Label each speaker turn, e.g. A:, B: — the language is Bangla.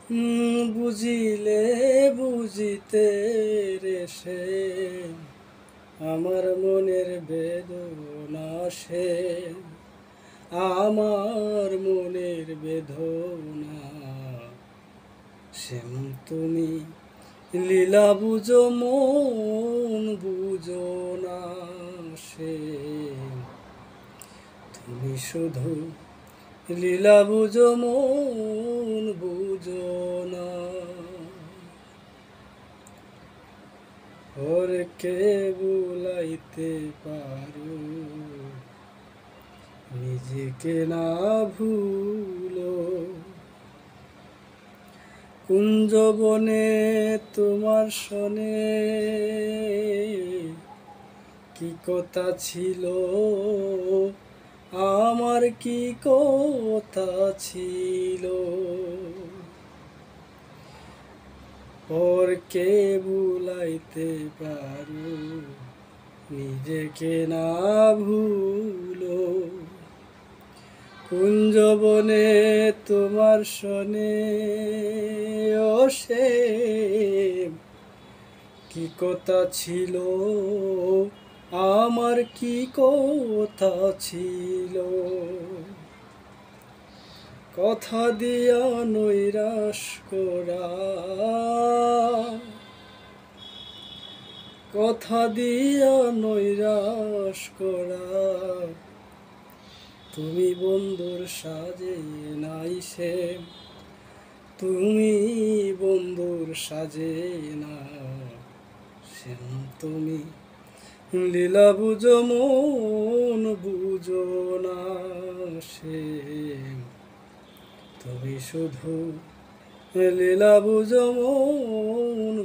A: বুঝিলে বুঝিতে রে সে আমার মনের বেদনা সে আমার মনের বেদনা শ্যাম তুমি লীলা বুঝো মন বুঝো না সে তুমি শুধু লীলা বুঝো মন বুঝো না। ওরে কে বুলাইতে পারো নিজেকে না ভুলো কুঞ্জবনে তোমার সনে কি কথা ছিল আমার কি কথা ছিল ওর কে বুলাইতে পারো নিজেকে না ভুলো কুঞ্জবনে তোমার সনে ও সে কি কথা ছিল আমার কি কথা ছিল কথা দিয়া নৈরাশ করা কথা দিয়া নৈরাশ করা তুমি বন্ধুর সাজে নাই সে তুমি বন্ধুর সাজে না শ্যাম তুমি লীলা বুঝো মন বুঝো না সে তুমি শুধু লীলা বুঝো মন